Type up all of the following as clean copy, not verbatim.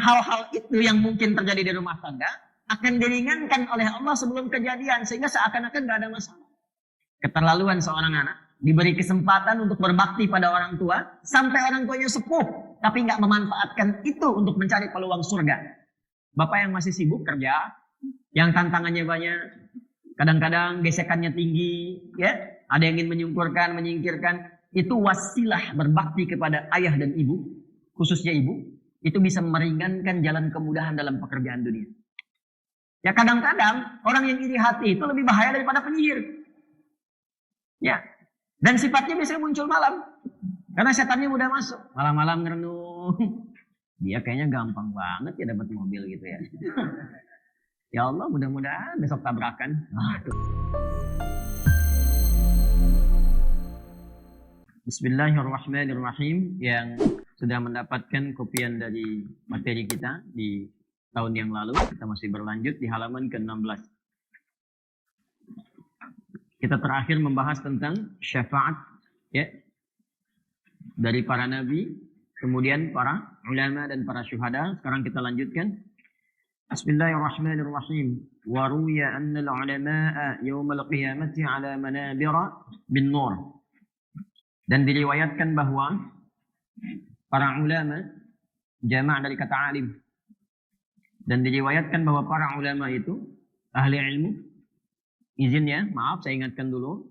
hal-hal itu yang mungkin terjadi di rumah tangga akan diringankan oleh Allah sebelum kejadian, sehingga seakan-akan gak ada masalah. Keterlaluan seorang anak diberi kesempatan untuk berbakti pada orang tua sampai orang tuanya sepuh, tapi gak memanfaatkan itu untuk mencari peluang surga. Bapak yang masih sibuk kerja, yang tantangannya banyak, kadang-kadang gesekannya tinggi, ya, ada yang ingin menyingkirkan, itu wasilah berbakti kepada ayah dan ibu, khususnya ibu, itu bisa meringankan jalan kemudahan dalam pekerjaan dunia. Ya kadang-kadang orang yang iri hati itu lebih bahaya daripada penyihir. Ya, dan sifatnya biasanya muncul malam, karena setannya mudah masuk. Malam-malam ngerenung, dia kayaknya gampang banget ya dapat mobil gitu ya. Ya Allah, mudah-mudahan besok tabrakan. Aduh. Bismillahirrahmanirrahim. Yang sudah mendapatkan kopian dari materi kita di tahun yang lalu, kita masih berlanjut di halaman ke-16. Kita terakhir membahas tentang syafaat, ya, dari para nabi, kemudian para ulama dan para syuhada. Sekarang kita lanjutkan. Bismillahirrahmanirrahim. Wa ruwiya anna al-ulama'a yawmal qiyamati 'ala manabira bin nur. Dan diriwayatkan bahwa para ulama, jama' dari kata alim, dan diriwayatkan bahwa para ulama itu ahli ilmu. Izin ya, maaf saya ingatkan dulu.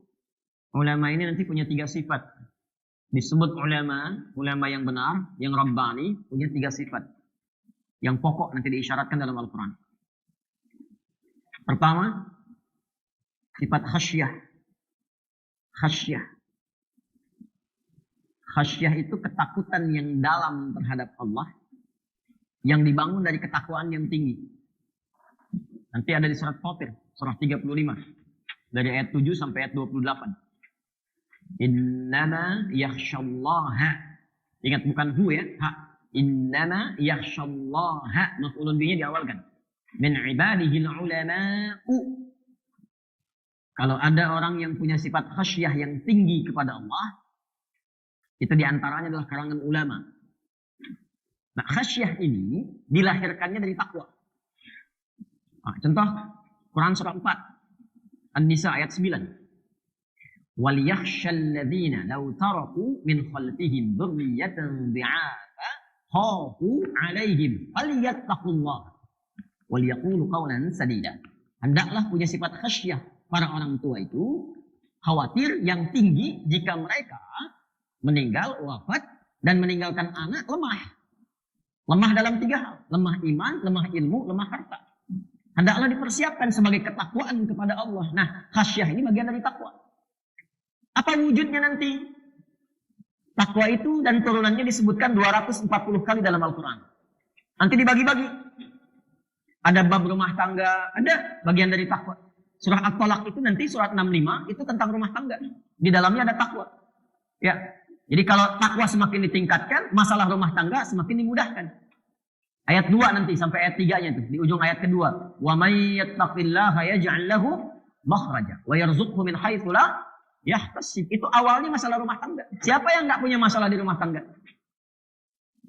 Ulama ini nanti punya 3 sifat. Disebut ulama yang benar, yang rabbani, punya 3 sifat. Yang pokok nanti diisyaratkan dalam Al-Quran. Pertama, sifat khasyah. Khasyah itu ketakutan yang dalam terhadap Allah, yang dibangun dari ketakwaan yang tinggi. Nanti ada di surat Fatir, surah 35. Dari ayat 7 sampai ayat 28. Innama yakhshallaha. Ingat bukan hu ya, ha. Innama yakhshallaha. Maf'ulun bihi diawalkan. Min ibadihil ulama'u. Kalau ada orang yang punya sifat khasyah yang tinggi kepada Allah, itu diantaranya adalah kalangan ulama. Nah, khasyah ini dilahirkannya dari takwa. Nah, contoh Quran surah 4 An-Nisa ayat 9. Wal yakhshal ladzina law taraku min khalfihim dzurriyyatan dhi'afa khafu 'alaihim falyattaqullah wal yaqulu qawlan sadida. Hendaklah punya sifat khasyah para orang tua itu, khawatir yang tinggi jika mereka meninggal, wafat, dan meninggalkan anak lemah. Lemah dalam 3 hal. Lemah iman, lemah ilmu, lemah harta. Hendaklah dipersiapkan sebagai ketakwaan kepada Allah. Nah, khasyah ini bagian dari takwa. Apa wujudnya nanti? Takwa itu dan turunannya disebutkan 240 kali dalam Al-Quran. Nanti dibagi-bagi. Ada bab rumah tangga, ada bagian dari takwa. Surah At-Talaq itu nanti surat 65 itu tentang rumah tangga. Di dalamnya ada takwa. Ya. Jadi kalau takwa semakin ditingkatkan, masalah rumah tangga semakin dimudahkan. Ayat 2 nanti sampai ayat 3-nya itu, di ujung ayat kedua. Wa may yattaqillaha yaj'al lahu makhraja wa yarzuqhu min haitsu la yahtasib. Itu awalnya masalah rumah tangga. Siapa yang enggak punya masalah di rumah tangga?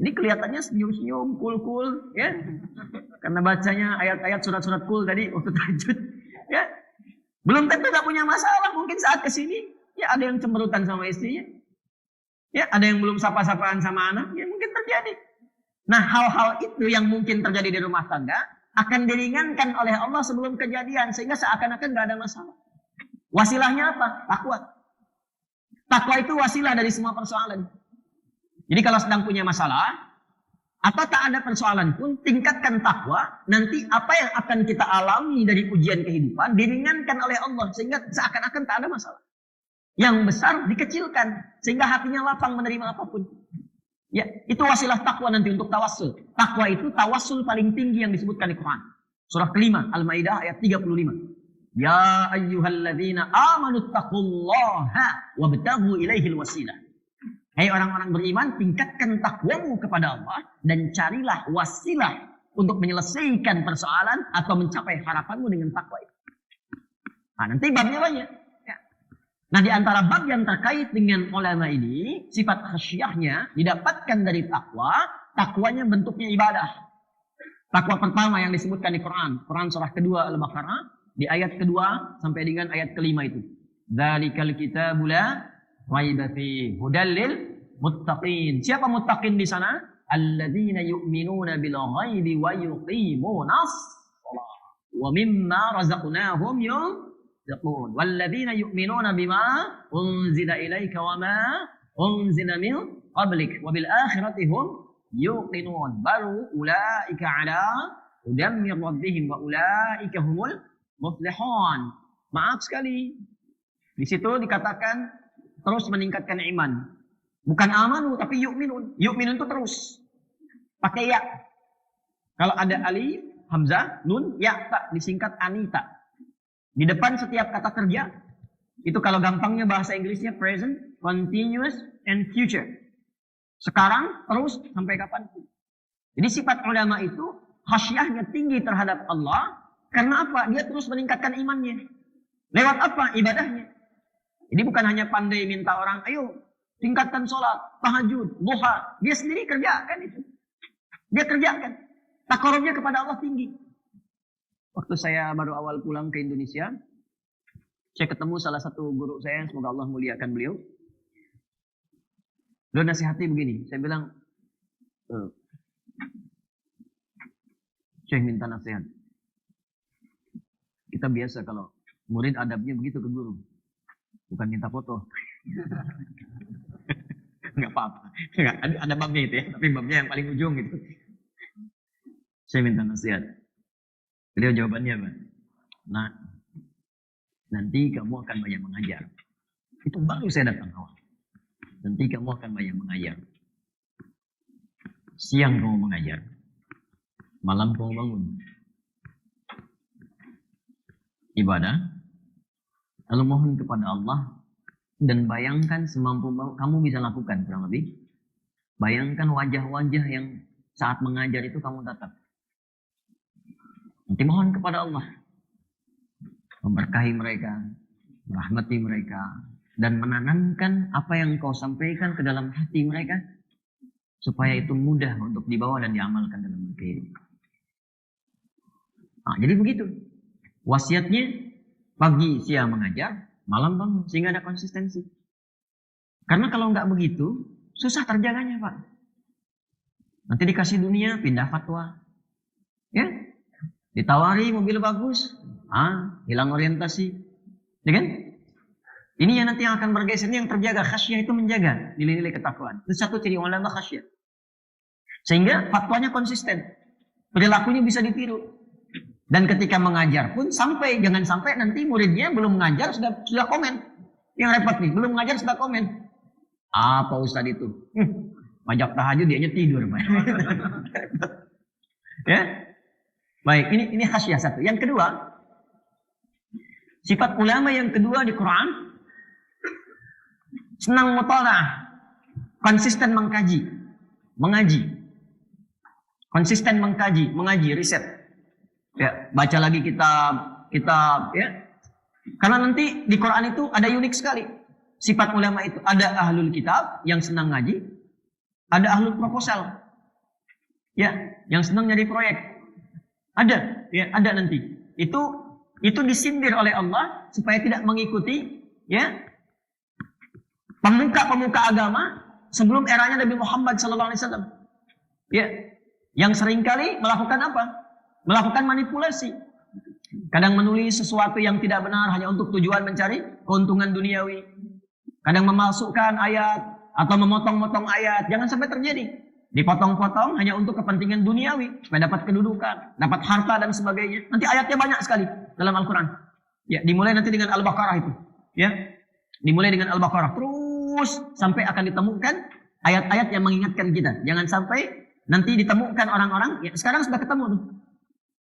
Ini kelihatannya senyum-senyum, cool-cool, ya. Karena bacanya ayat-ayat surat-surat cool tadi waktu tahajud, ya. Belum tentu enggak punya masalah, mungkin saat kesini ya ada yang cemberutan sama istrinya. Ya, ada yang belum sapa-sapaan sama anak, ya mungkin terjadi. Nah, hal-hal itu yang mungkin terjadi di rumah tangga akan diringankan oleh Allah sebelum kejadian, sehingga seakan-akan gak ada masalah. Wasilahnya apa? Takwa. Takwa itu wasilah dari semua persoalan. Jadi kalau sedang punya masalah, atau tak ada persoalan pun, tingkatkan takwa, nanti apa yang akan kita alami dari ujian kehidupan diringankan oleh Allah, sehingga seakan-akan tak ada masalah. Yang besar dikecilkan sehingga hatinya lapang menerima apapun. Ya, itu wasilah takwa nanti untuk tawassul. Takwa itu tawassul paling tinggi yang disebutkan di Quran. Surah kelima Al-Maidah ayat 35. Ya ayyuhalladzina amanu taqullaha wabtaghu ilaihil wasilah. Hai orang-orang beriman, tingkatkan takwamu kepada Allah dan carilah wasilah untuk menyelesaikan persoalan atau mencapai harapanmu dengan takwa itu. Nah, nanti babnya banyak. Nah, di antara bab yang terkait dengan ulama ini, sifat khasyahnya didapatkan dari takwa. Takwanya bentuknya ibadah. Takwa pertama yang disebutkan di Quran. Quran surah kedua Al-Baqarah. Di ayat kedua sampai dengan ayat kelima itu. Dzalikal kitabu la raiba fihi hudal lil muttaqin. Siapa muttaqin di sana? Alladzina yu'minuna bil ghaibi wa yuqimunas shalah wa mimma razaqnahum yunfiqun. Walladzina yu'minuna bima unzila ilaika wa ma unzila min qablik wa bil akhirati hum yuqinun. Baru ulaika ala hudam min rabbihim wa ulaika humul muflihun. Maaf sekali. Di situ dikatakan terus meningkatkan iman. Bukan amanu tapi yu'minun. Yu'minun itu terus. Pakai ya. Kalau ada alif, hamzah, nun, ya, tak disingkat anita. Di depan setiap kata kerja itu kalau gampangnya bahasa Inggrisnya present, continuous, and future. Sekarang, terus, sampai kapanpun. Jadi sifat ulama itu khasyahnya tinggi terhadap Allah. Karena apa? Dia terus meningkatkan imannya. Lewat apa? Ibadahnya. Jadi bukan hanya pandai minta orang, ayo tingkatkan sholat, tahajud, duha. Dia sendiri kerjakan itu. Dia kerjakan. Takarubnya kepada Allah tinggi. Waktu saya baru awal pulang ke Indonesia, saya ketemu salah satu guru saya, semoga Allah muliakan beliau. Beliau nasihati begini, saya bilang, Syekh minta nasihat. Kita biasa kalau murid adabnya begitu ke guru. Bukan minta foto. Enggak apa-apa. Ada babnya itu ya. Tapi babnya yang paling ujung gitu. Saya minta nasihat. Beliau jawabannya apa? Nah, nanti kamu akan banyak mengajar. Itu baru saya datang awal. Nanti kamu akan banyak mengajar. Siang kamu mengajar. Malam kamu bangun. Ibadah, lalu mohon kepada Allah dan bayangkan semampu kamu bisa lakukan kurang lebih. Bayangkan wajah-wajah yang saat mengajar itu kamu tatap. Nanti mohon kepada Allah memberkahi mereka, merahmati mereka, dan menanamkan apa yang kau sampaikan ke dalam hati mereka supaya itu mudah untuk dibawa dan diamalkan dalam kehidupan. Nah, jadi begitu. Wasiatnya pagi siang mengajar, malam bangun sehingga ada konsistensi. Karena kalau nggak begitu, susah terjaganya Pak. Nanti dikasih dunia, pindah fatwa. Ya, ditawari mobil bagus, hilang orientasi. Ya kan? Ini yang nanti yang akan bergeser, ini yang terjaga. Khasyah itu menjaga nilai-nilai ketakwaan. Itu satu ciri ulama khasyah. Sehingga fatwanya konsisten. Perilakunya bisa ditiru. Dan ketika mengajar pun jangan sampai nanti muridnya belum mengajar sudah komen. Yang repot nih, belum mengajar sudah komen. Apa Ustadz itu? Pajak tahajud dianya tidur, Pak. Ya. Baik, ini khasyah satu. Yang kedua, sifat ulama yang kedua di Quran senang mutalaah, konsisten mengaji. Konsisten mengaji, riset. Ya, baca lagi kitab ya. Karena nanti di Quran itu ada unik sekali sifat ulama itu. Ada ahlul kitab yang senang ngaji, ada ahlul proposal. Ya, yang senang nyari proyek. Ada nanti. Itu disindir oleh Allah supaya tidak mengikuti ya pemuka agama sebelum eranya Nabi Muhammad SAW. Ya, yang seringkali melakukan apa? Melakukan manipulasi. Kadang menulis sesuatu yang tidak benar hanya untuk tujuan mencari keuntungan duniawi. Kadang memalsukan ayat atau memotong-motong ayat. Jangan sampai terjadi. Dipotong-potong hanya untuk kepentingan duniawi. Supaya dapat kedudukan, dapat harta dan sebagainya. Nanti ayatnya banyak sekali dalam Al-Quran. Ya, dimulai nanti dengan Al-Baqarah itu. Ya, dimulai dengan Al-Baqarah. Terus sampai akan ditemukan ayat-ayat yang mengingatkan kita. Jangan sampai nanti ditemukan orang-orang. Ya, sekarang sudah ketemu tuh.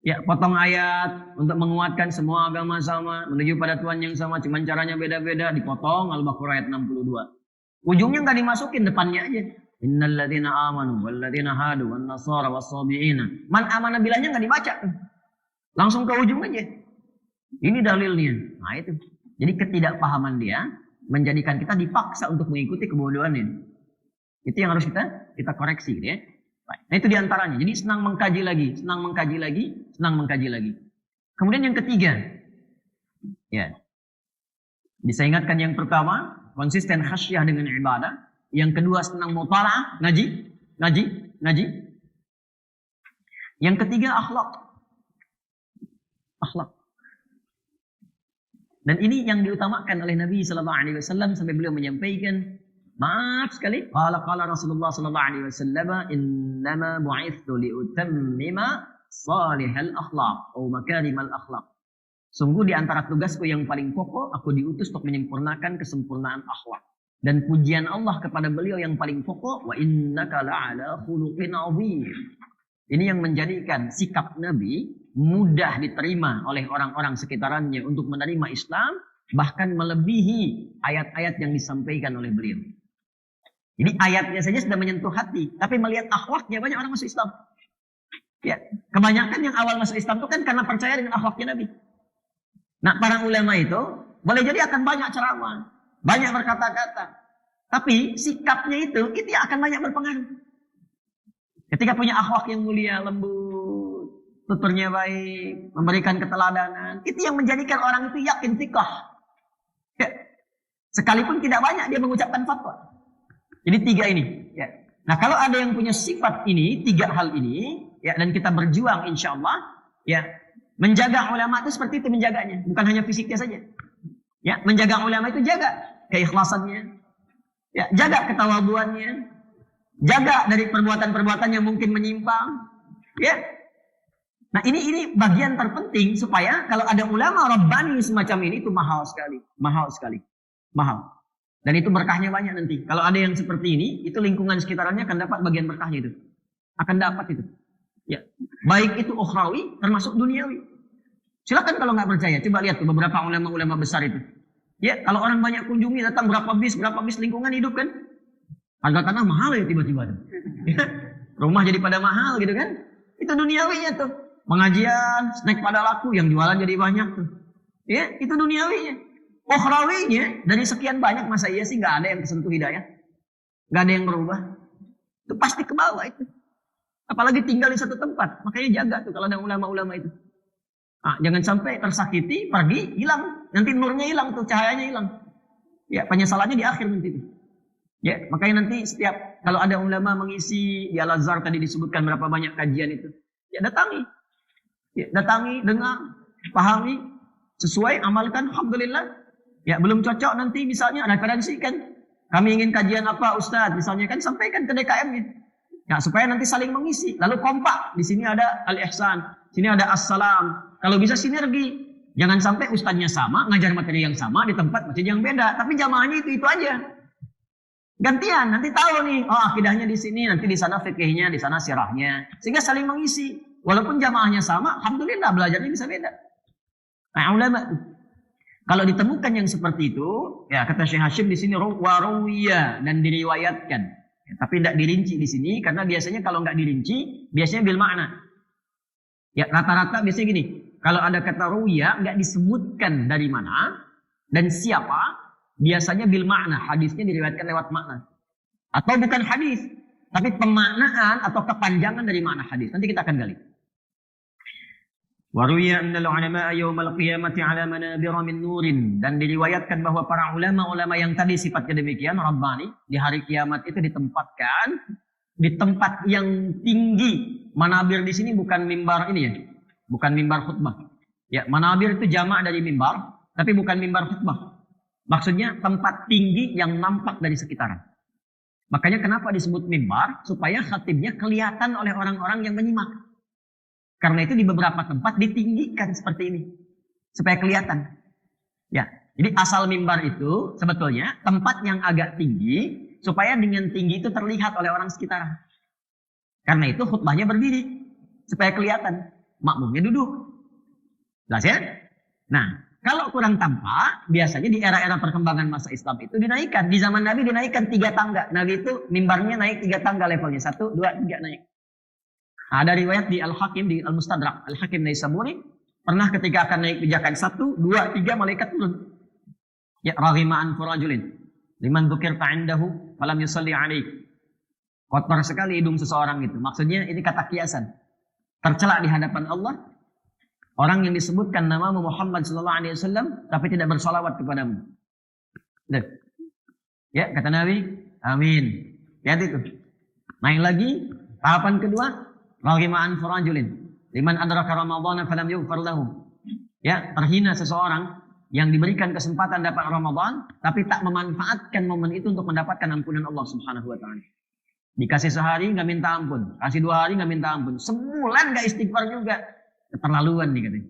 Ya, potong ayat untuk menguatkan semua agama sama, menuju pada Tuhan yang sama, cuman caranya beda-beda, dipotong Al-Baqarah ayat 62. Ujungnya nggak dimasukin, depannya aja. Innal ladzina amanu wal ladzina hadu wan nasara was-sabiina. Man amana bilahnya nggak dibaca. Langsung ke ujung aja. Ini dalilnya. Nah, itu. Jadi ketidakpahaman dia menjadikan kita dipaksa untuk mengikuti kebodohannya. Itu yang harus kita koreksi, ya. Nah itu diantaranya. Jadi senang mengkaji lagi, senang mengkaji lagi, senang mengkaji lagi. Kemudian yang ketiga, ya, bisa ingatkan yang pertama, konsisten khasyah dengan ibadah. Yang kedua senang mutala'ah, ngaji. Yang ketiga akhlak. Dan ini yang diutamakan oleh Nabi sallallahu alaihi wasallam sampai beliau menyampaikan, maaf sekali, qala Rasulullah sallallahu alaihi wasallam, innama bu'ithtu liutammima salihal akhlaq atau makarimal akhlaq. Sungguh di antara tugasku yang paling pokok, aku diutus untuk menyempurnakan kesempurnaan akhlak. Dan pujian Allah kepada beliau yang paling pokok, wa innaka la'ala khuluqin 'azim. Ini yang menjadikan sikap Nabi mudah diterima oleh orang-orang sekitarannya untuk menerima Islam, bahkan melebihi ayat-ayat yang disampaikan oleh beliau. Jadi ayatnya saja sudah menyentuh hati, tapi melihat akhlaknya banyak orang masuk Islam. Ya, kebanyakan yang awal masuk Islam itu kan karena percaya dengan akhlaknya Nabi. Nah, para ulama itu boleh jadi akan banyak ceramah, banyak berkata-kata, tapi sikapnya itu yang akan banyak berpengaruh. Ketika punya akhlak yang mulia, lembut, tuturnya baik, memberikan keteladanan, itu yang menjadikan orang itu yakin thiqah. Ya. Sekalipun tidak banyak dia mengucapkan fatwa. Jadi 3 ini. Ya. Nah kalau ada yang punya sifat ini, 3 hal ini, ya, dan kita berjuang insya Allah, ya, menjaga ulama itu seperti itu menjaganya, bukan hanya fisiknya saja. Ya, menjaga ulama itu jaga keikhlasannya, ya, jaga ketawaduannya, jaga dari perbuatan-perbuatan yang mungkin menyimpang, ya. Nah ini bagian terpenting supaya kalau ada ulama Rabbani semacam ini itu mahal sekali. Dan itu berkahnya banyak nanti. Kalau ada yang seperti ini, itu lingkungan sekitarnya akan dapat bagian berkahnya itu, akan dapat itu. Ya, baik itu ukhrawi termasuk duniawi. Silakan kalau nggak percaya, coba lihat tuh beberapa ulama-ulama besar itu. Ya, kalau orang banyak kunjungi datang berapa bis lingkungan hidup kan? Harga tanah mahal ya tiba-tiba tuh. Rumah jadi pada mahal gitu kan? Itu duniawinya tuh. Pengajian, snack pada laku, yang jualan jadi banyak tuh. Ya, itu duniawinya. Ukhrawinya dari sekian banyak, masa iya sih nggak ada yang tersentuh hidayah? Nggak ada yang berubah? Itu pasti ke bawah itu. Apalagi tinggal di satu tempat. Makanya jaga tuh kalau ada ulama-ulama itu. Nah, jangan sampai tersakiti, pergi, hilang. Nanti nurnya hilang tuh, cahayanya hilang. Ya, penyesalannya di akhir nanti tuh. Ya, makanya nanti setiap kalau ada ulama mengisi di Al-Azhar tadi disebutkan berapa banyak kajian itu. Ya, datangi. Ya, datangi, dengar, pahami, sesuai, amalkan, alhamdulillah. Ya, belum cocok nanti misalnya referensikan. Kami ingin kajian apa Ustadz, misalnya kan sampaikan ke DKM-nya. Nah, supaya nanti saling mengisi. Lalu kompak. Di sini ada Al-Ihsan, sini ada As-Salam. Kalau bisa sinergi. Jangan sampai ustadznya sama, ngajar materi yang sama di tempat masjid yang beda, tapi jamaahnya itu aja. Gantian, nanti tahu nih, oh akidahnya di sini, nanti di sana fikihnya, di sana sirahnya, sehingga saling mengisi. Walaupun jamaahnya sama, alhamdulillah belajarnya bisa beda. Nah, ulama kalau ditemukan yang seperti itu, ya kata Syekh Hashim di sini waruwiya dan diriwayatkan. Ya, tapi tidak dirinci di sini karena biasanya kalau nggak dirinci, biasanya bil makna. Ya rata-rata biasanya gini, kalau ada kata ruwiya nggak disebutkan dari mana dan siapa. Biasanya bil makna, hadisnya diriwayatkan lewat makna. Atau bukan hadis, tapi pemaknaan atau kepanjangan dari makna hadis. Nanti kita akan gali. Wa ruwiya annal ulama yaumal qiyamati ala manabira min nurin, dan diriwayatkan bahwa para ulama-ulama yang tadi sifatnya demikian Rabbani di hari kiamat itu ditempatkan di tempat yang tinggi. Manabir di sini bukan mimbar ini ya. Bukan mimbar khutbah. Ya, manabir itu jamak dari mimbar, tapi bukan mimbar khutbah. Maksudnya tempat tinggi yang nampak dari sekitaran. Makanya kenapa disebut mimbar? Supaya khatibnya kelihatan oleh orang-orang yang menyimak. Karena itu di beberapa tempat ditinggikan seperti ini. Supaya kelihatan. Ya, jadi asal mimbar itu sebetulnya tempat yang agak tinggi. Supaya dengan tinggi itu terlihat oleh orang sekitaran. Karena itu khutbahnya berdiri. Supaya kelihatan. Makmumnya duduk. Jelas ya? Nah, kalau kurang tampak, biasanya di era-era perkembangan masa Islam itu dinaikkan. Di zaman Nabi dinaikkan 3 tangga. Nabi itu mimbarnya naik 3 tangga levelnya. 1, 2, 3 naik. Ada riwayat di Al-Hakim, di Al-Mustadrak. Al-Hakim Naisaburi. Pernah ketika akan naik pijakan 1, 2, 3 malaikat turun. Ya, raghima'an furajulin. Liman dzukirta indahu falam yusalli alaik. Kotor sekali hidung seseorang itu. Maksudnya ini kata kiasan. Tercela di hadapan Allah. Orang yang disebutkan nama Muhammad SAW tapi tidak bersolawat kepadamu. Lihat. Ya, kata Nabi, amin. Lihat itu. Naik lagi, tahapan kedua, raghima'an furajulin. Liman adraka Ramadhana falam yughfar lahu. Ya, terhina seseorang yang diberikan kesempatan dapat Ramadan tapi tak memanfaatkan momen itu untuk mendapatkan ampunan Allah Subhanahu wa taala. Dikasih sehari nggak minta ampun, kasih 2 hari nggak minta ampun, sebulan nggak istighfar juga, keterlaluan nih katanya.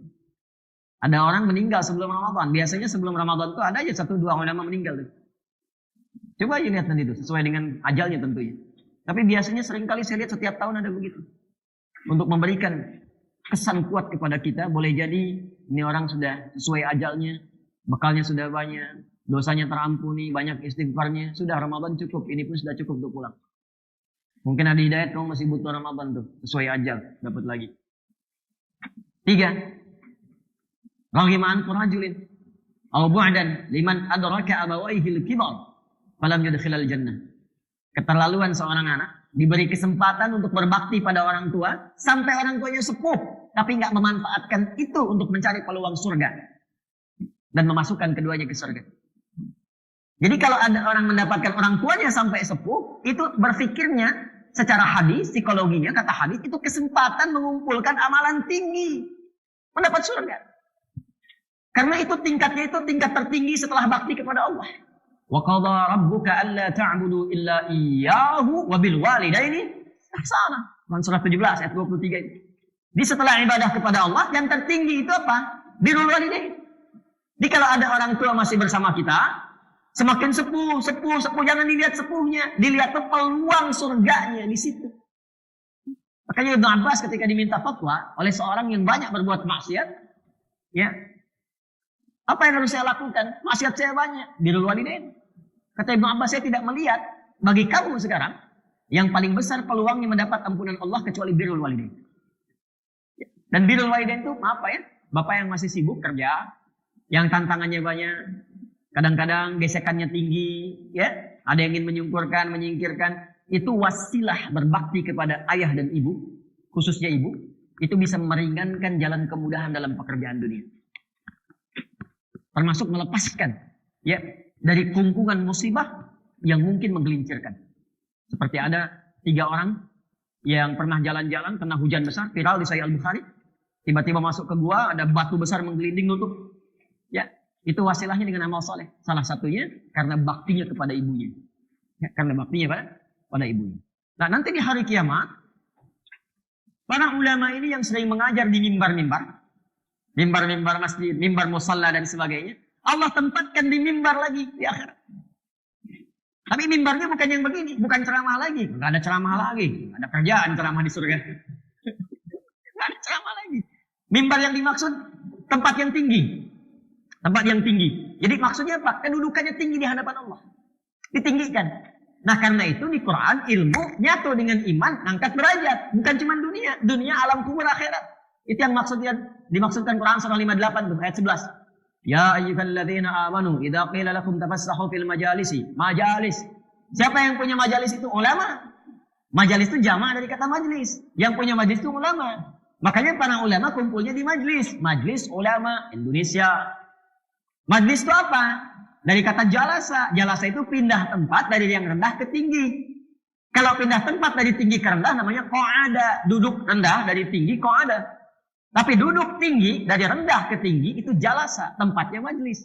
Ada orang meninggal sebelum Ramadan, biasanya sebelum Ramadan tuh ada aja 1-2 ulama meninggal tuh. Coba aja lihat nanti itu sesuai dengan ajalnya tentunya. Tapi biasanya seringkali saya lihat setiap tahun ada begitu. Untuk memberikan kesan kuat kepada kita, boleh jadi ini orang sudah sesuai ajalnya, bekalnya sudah banyak, dosanya terampuni, banyak istighfarnya, sudah Ramadan cukup, ini pun sudah cukup untuk pulang. Mungkin ada hidayat, kamu masih butuh Ramadan tuh, sesuai ajal, dapat lagi. 3. Raghima'an furajulin aw bu'dan liman adraka abawaihi al-kibar falam yudkhilal jannah. Keterlaluan seorang anak diberi kesempatan untuk berbakti pada orang tua sampai orang tuanya sepuh, tapi nggak memanfaatkan itu untuk mencari peluang surga dan memasukkan keduanya ke surga. Jadi kalau ada orang mendapatkan orang tuanya sampai sepuh, itu berpikirnya secara hadis, psikologinya, kata hadis, itu kesempatan mengumpulkan amalan tinggi, mendapat surga. Karena itu tingkatnya itu tingkat tertinggi setelah bakti kepada Allah. Wa qadha rabbuka alla ta'budu illa iyyahu wa bil walidaini ihsana. Surah 17 ayat 23 itu. Di setelah ibadah kepada Allah, yang tertinggi itu apa? Birrul walidain. Jadi kalau ada orang tua masih bersama kita, semakin sepuh, jangan dilihat sepuhnya, dilihat peluang surganya di situ. Makanya Ibnu Abbas ketika diminta fatwa oleh seorang yang banyak berbuat maksiat, ya, apa yang harus saya lakukan? Maksiat saya banyak, birrul walidain. Kata Ibnu Abbas, saya tidak melihat bagi kamu sekarang yang paling besar peluangnya mendapat ampunan Allah kecuali birrul walidain. Dan birrul walidain itu apa ya? Bapak yang masih sibuk kerja, yang tantangannya banyak, kadang-kadang gesekannya tinggi, ya, ada yang ingin menyingkirkan, itu wasilah berbakti kepada ayah dan ibu, khususnya ibu, itu bisa meringankan jalan kemudahan dalam pekerjaan dunia. Termasuk melepaskan, ya, dari kungkungan musibah yang mungkin menggelincirkan. Seperti ada 3 orang yang pernah jalan-jalan kena hujan besar, viral di Sahih Al-Bukhari, tiba-tiba masuk ke gua, ada batu besar menggelinding nutup, ya. Itu wasilahnya dengan amal soleh. Salah satunya karena baktinya kepada ibunya. Ya, karena baktinya pada ibunya. Nah, nanti di hari kiamat, para ulama ini yang sering mengajar di mimbar-mimbar masjid, mimbar musalla dan sebagainya, Allah tempatkan di mimbar lagi di akhirat. Tapi mimbarnya bukan yang begini, bukan ceramah lagi. Nggak ada ceramah lagi. Ada kerjaan ceramah di surga. Nggak ada ceramah lagi. Mimbar yang dimaksud tempat yang tinggi. Tempat yang tinggi. Jadi maksudnya apa? Kedudukannya tinggi di hadapan Allah. Ditinggikan. Nah karena itu di Quran ilmu nyatu dengan iman angkat derajat. Bukan cuma dunia. Dunia alam kubur akhirat. Itu yang dimaksudkan Quran surah 58 tuh, ayat 11. Ya ayyuhalladzina amanu idza qila lakum tafassahu fil majalisi. Majalis. Siapa yang punya majalis itu? Ulama. Majalis itu jamak dari kata majlis. Yang punya majlis itu ulama. Makanya para ulama kumpulnya di majlis. Majlis ulama Indonesia. Majlis itu apa? Dari kata jalasa. Jalasa itu pindah tempat dari yang rendah ke tinggi. Kalau pindah tempat dari tinggi ke rendah namanya qa'ada. Duduk rendah dari tinggi qa'ada. Tapi duduk tinggi dari rendah ke tinggi itu jalasa. Tempatnya majlis.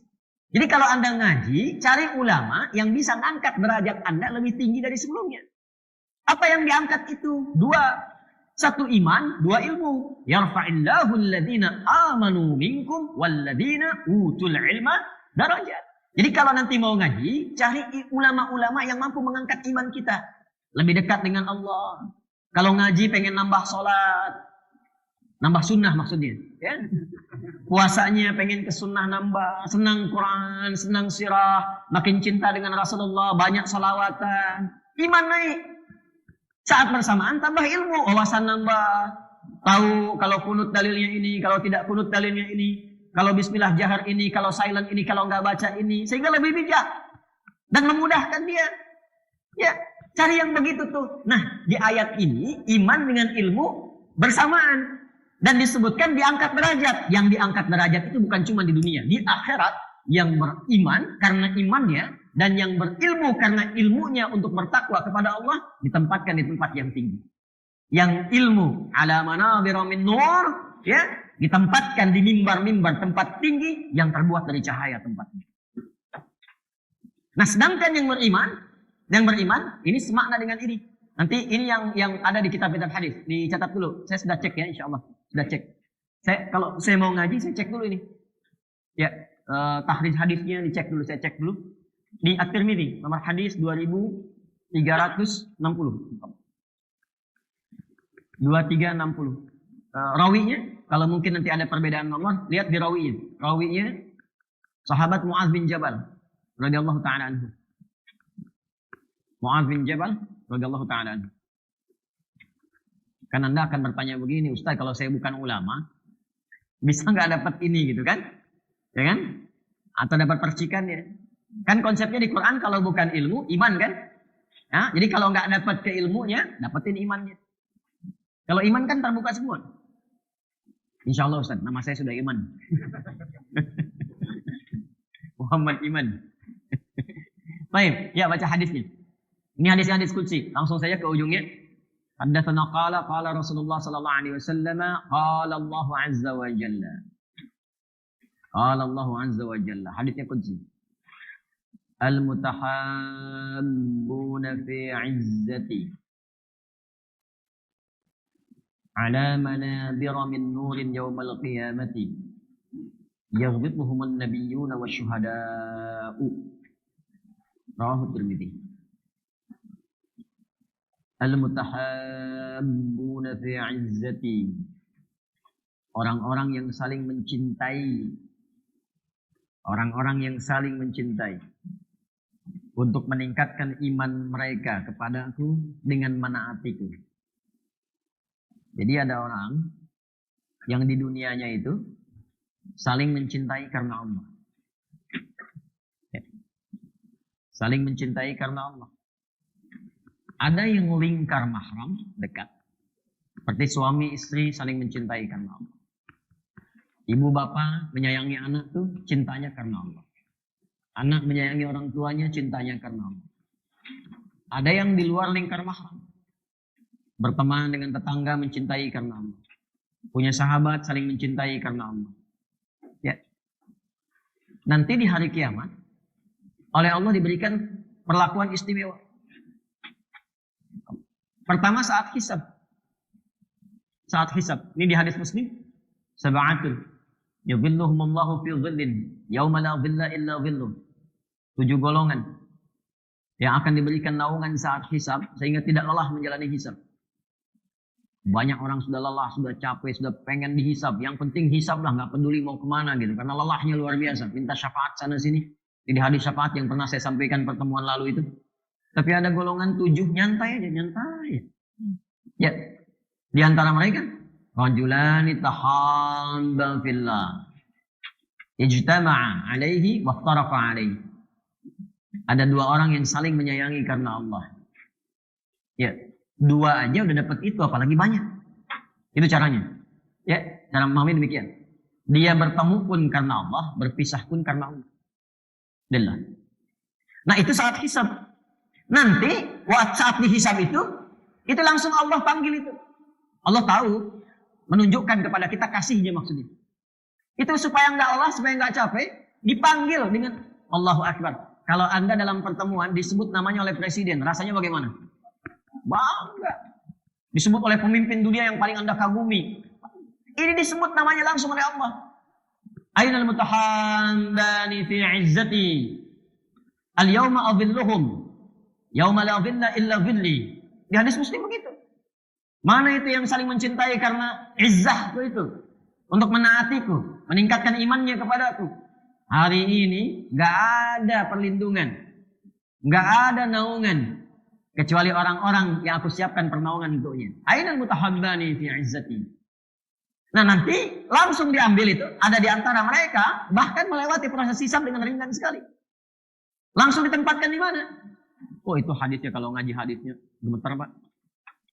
Jadi kalau Anda ngaji, cari ulama yang bisa ngangkat derajat Anda lebih tinggi dari sebelumnya. Apa yang diangkat itu? 2. 1 iman, 2 ilmu. Yarfa'illahu alladhina amanu minkum walladhina utul ilma darajat. Jadi kalau nanti mau ngaji, cari ulama-ulama yang mampu mengangkat iman kita. Lebih dekat dengan Allah. Kalau ngaji pengen nambah sholat, nambah sunnah maksudnya. Ya. Puasanya pengen ke sunnah nambah, senang Quran, senang sirah, makin cinta dengan Rasulullah, banyak salawatan. Iman naik. Saat bersamaan tambah ilmu, wawasan nambah. Tahu kalau kunut dalilnya ini, kalau tidak kunut dalilnya ini. Kalau bismillah jahar ini, kalau silent ini, kalau nggak baca ini. Sehingga lebih bijak. Dan memudahkan dia. Ya, Cari yang begitu tuh. Nah, di ayat ini iman dengan ilmu bersamaan. Dan disebutkan diangkat derajat. Yang diangkat derajat itu bukan cuma di dunia. Di akhirat yang beriman karena imannya. Dan yang berilmu karena ilmunya untuk bertakwa kepada Allah. Ditempatkan di tempat yang tinggi. Yang ilmu ala manabira min nur. Ya, ditempatkan di mimbar-mimbar tempat tinggi. Yang terbuat dari cahaya tempatnya. Nah, sedangkan yang beriman ini semakna dengan ini. Nanti ini yang ada di kitab-kitab hadis. Dicatat dulu. Saya sudah cek ya, insya Allah. Sudah cek. Kalau saya mau ngaji, saya cek dulu ini. Ya, tahrij hadisnya dicek dulu. Saya cek dulu. Di At-Tirmidzi, nomor hadis 2360. 2360. Rawinya, kalau mungkin nanti ada perbedaan nomor, lihat di rawinya. Rawinya, sahabat Mu'adz bin Jabal radhiyallahu ta'ala anhu. Mu'adz bin Jabal radhiyallahu ta'ala anhu. Kan Anda akan bertanya begini, Ustaz, kalau saya bukan ulama, bisa nggak dapat ini gitu kan? Ya kan? Atau dapat percikan ya? Kan konsepnya di Quran kalau bukan ilmu, iman kan? Ya, jadi kalau nggak dapat keilmunya, dapetin imannya. Kalau iman kan terbuka semua. Insya Allah Ustaz, nama saya sudah Iman. Muhammad Iman. Baik, ya baca hadisnya. Ini hadis qudsi. Langsung saja ke ujungnya. Haddatsana qala Rasulullah sallallahu alaihi wasallam qala Allah azza wa jalla. Qala Allah azza wa jalla. Hadisnya qudsi. Al-mutahabbuna fi 'izzati ala manabira min nurin yawmal qiyamati yaghbituhum an-nabiyyuna wasyuhada'u. Rawahu Tirmidzi. Al-mutahabbuna fi 'izzati. Orang-orang yang saling mencintai. Orang-orang yang saling mencintai. Untuk meningkatkan iman mereka kepadaku dengan menaatiku. Jadi ada orang yang di dunianya itu saling mencintai karena Allah. Saling mencintai karena Allah. Ada yang lingkar mahram dekat. Seperti suami istri saling mencintai karena Allah. Ibu bapak menyayangi anak tuh cintanya karena Allah. Anak menyayangi orang tuanya cintanya karena Allah. Ada yang di luar lingkar mahram. Berteman dengan tetangga mencintai karena Allah. Punya sahabat saling mencintai karena Allah. Ya. Nanti di hari kiamat oleh Allah diberikan perlakuan istimewa. Pertama saat hisab. Saat hisab. Ini di hadis Muslim. Sab'atun yudhilluhumullahu fi dhillin yauma la dhilla illa dhilluh. 7 golongan yang akan diberikan naungan saat hisab sehingga tidak lelah menjalani hisab. Banyak orang sudah lelah, sudah capek, sudah pengen dihisab. Yang penting hisab lah, nggak peduli mau kemana gitu. Karena lelahnya luar biasa. Minta syafaat sana sini. Ini hadis syafaat yang pernah saya sampaikan pertemuan lalu itu. Tapi ada golongan 7 nyantai aja, nyantai. Ya, di antara mereka rajulani tahabba fillah ijtama'a alaihi waftaraqa alaihi. Ada 2 orang yang saling menyayangi karena Allah. Ya, 2 aja udah dapat itu, apalagi banyak. Itu caranya. Ya, cara memahami demikian. Dia bertemu pun karena Allah, berpisah pun karena Allah. Lillah. Nah, itu saat hisab. Nanti saat dihisab itu langsung Allah panggil itu. Allah tahu, menunjukkan kepada kita kasihnya maksudnya. Itu supaya nggak capek, dipanggil dengan Allahu Akbar. Kalau Anda dalam pertemuan disebut namanya oleh presiden, rasanya bagaimana? Bangga. Disebut oleh pemimpin dunia yang paling Anda kagumi. Ini disebut namanya langsung oleh Allah. Ainal mutahabbani fi 'izzati. Al-yawma adhilluhum. Yauma la dhilla illa dhilli. Di hadis Muslim begitu. Mana itu yang saling mencintai karena izzahku itu. Untuk menaatiku. Meningkatkan imannya kepadaku. Hari ini gak ada perlindungan. Gak ada naungan. Kecuali orang-orang yang aku siapkan pernaungan untuknya. Ainal mutahabbani fi 'izzati. Nah nanti langsung diambil itu. Ada di antara mereka. Bahkan melewati proses hisab dengan ringan sekali. Langsung ditempatkan di mana? Oh itu hadisnya, kalau ngaji hadisnya gemeter Pak.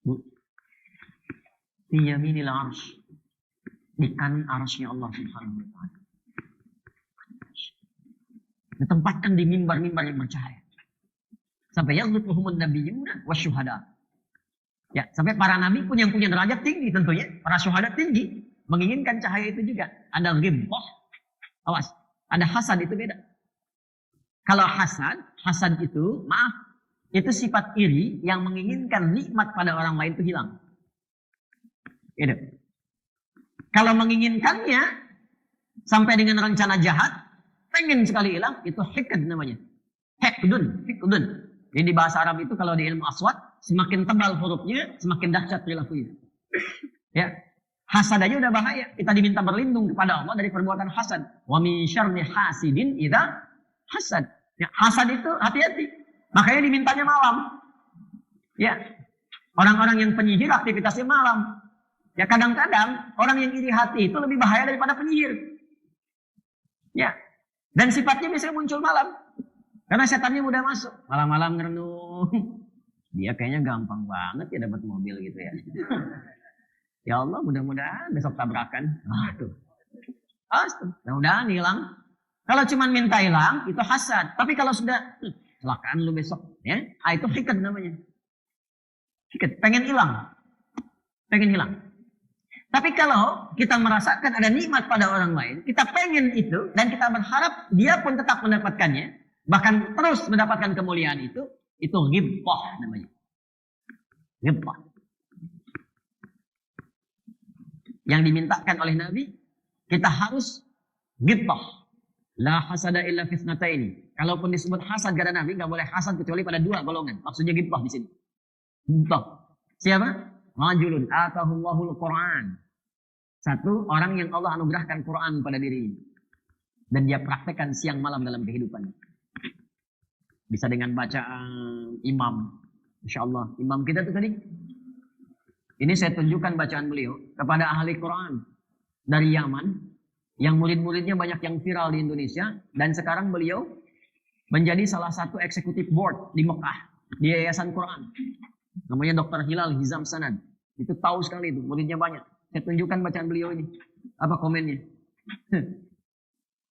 Bu. Yaminil arsy. Di kanan arsy-Nya Allah Subhanahu wa taala. Ditempatkan di mimbar-mimbar yang bercahaya. Sampai yaghluquhumun nabiyyuna wasyuhada. Ya, sampai para nabi pun yang punya derajat tinggi tentunya, para syuhada tinggi, menginginkan cahaya itu juga. Ada ghibah. Awas, ada hasad, itu beda. Kalau hasad itu, maaf, itu sifat iri yang menginginkan nikmat pada orang lain itu hilang. Gitu. Kalau menginginkannya sampai dengan rencana jahat, pengen sekali hilang, itu hikd namanya. Hikdun. Jadi di bahasa Arab itu kalau di ilmu aswad, semakin tebal hurufnya, semakin dahsyat perilakunya. Ya. Hasad aja udah bahaya. Kita diminta berlindung kepada Allah dari perbuatan hasad. Wa min syarri hasidin idza hasad. Ya, hasad itu hati-hati. Makanya dimintanya malam. Ya. Orang-orang yang penyihir aktivitasnya malam. Ya kadang-kadang orang yang iri hati itu lebih bahaya daripada penyihir. Ya. Dan sifatnya biasanya muncul malam. Karena setannya mudah masuk. Malam-malam ngerenung. Dia kayaknya gampang banget ya dapat mobil gitu ya. Ya Allah, mudah-mudahan besok tabrakan. Aduh. Mudah-mudahan hilang. Kalau cuma minta hilang, itu hasad. Tapi kalau sudah, kecelakaan lu besok. Ya, itu hikd namanya. Hikd, pengen hilang. Tapi kalau kita merasakan ada nikmat pada orang lain, kita pengen itu, dan kita berharap dia pun tetap mendapatkannya, bahkan terus mendapatkan kemuliaan itu ghibah namanya. Ghibah. Yang dimintakan oleh Nabi, kita harus ghibah. La hasada illa fitnataini. Kalaupun disebut hasad kata Nabi, nggak boleh hasad kecuali pada dua golongan. Maksudnya ghibah di sini. Ghibah. Siapa? Rajulun atahullahul Quran. Satu, orang yang Allah anugerahkan Quran pada dirinya. Dan dia praktekkan siang malam dalam kehidupan. Bisa dengan bacaan imam. Insya Allah. Imam kita tuh tadi. Ini saya tunjukkan bacaan beliau kepada ahli Quran. Dari Yaman. Yang murid-muridnya banyak yang viral di Indonesia. Dan sekarang beliau menjadi salah satu eksekutif board di Mekah. Di Yayasan Quran. Namanya Dr. Hilal Hizam Sanad. Itu tahu sekali itu. Muridnya banyak. Saya tunjukkan bacaan beliau ini. Apa komennya?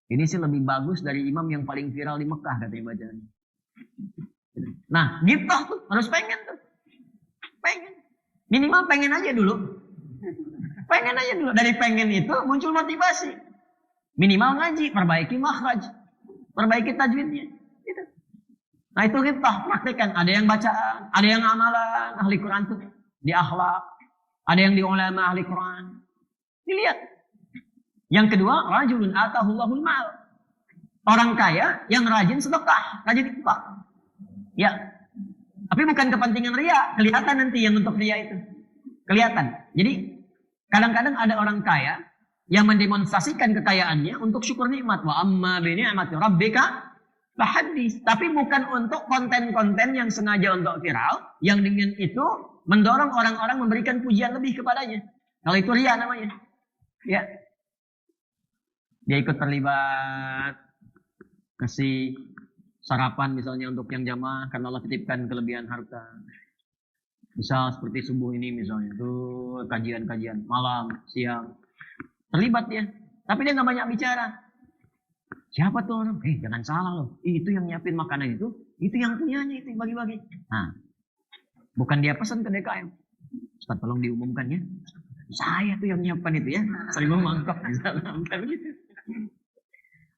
Ini sih lebih bagus dari imam yang paling viral di Mekah katanya bacaan. Nah, ghibah tuh harus pengen tuh. Pengen. Minimal pengen aja dulu. Pengen aja dulu. Dari pengen itu muncul motivasi. Minimal ngaji, perbaiki makhraj. Perbaiki tajwidnya. Gitu. Nah itu ghibah, praktekan. Ada yang bacaan, ada yang amalan. Ahli Quran tuh di akhlak. Ada yang di ulama ahli Quran. Dilihat. Yang kedua, rajulun atahullahul mal. Orang kaya yang rajin sedekah, rajin infak. Ya. Tapi bukan kepentingan ria, kelihatan nanti yang untuk ria itu. Kelihatan. Jadi kadang-kadang ada orang kaya yang mendemonstrasikan kekayaannya untuk syukur nikmat. Wa amma bi ni'mati rabbika fahaddits. Tapi bukan untuk konten-konten yang sengaja untuk viral, yang dengan itu mendorong orang-orang memberikan pujian lebih kepadanya. Kalau itu ria namanya. Ya. Dia ikut terlibat kasih sarapan misalnya untuk yang jamaah karena Allah titipkan kelebihan harta. Misal seperti subuh ini misalnya, tuh kajian-kajian malam, siang. Terlibat dia. Tapi dia nggak banyak bicara. Siapa tuh orang? Jangan salah loh. Itu yang nyiapin makanan itu yang punyanya, itu yang bagi-bagi. Nah, bukan dia pesan ke DKM. Ustaz tolong diumumkan ya. Saya tuh yang nyiapkan itu ya. Sering mangkok misalnya begitu.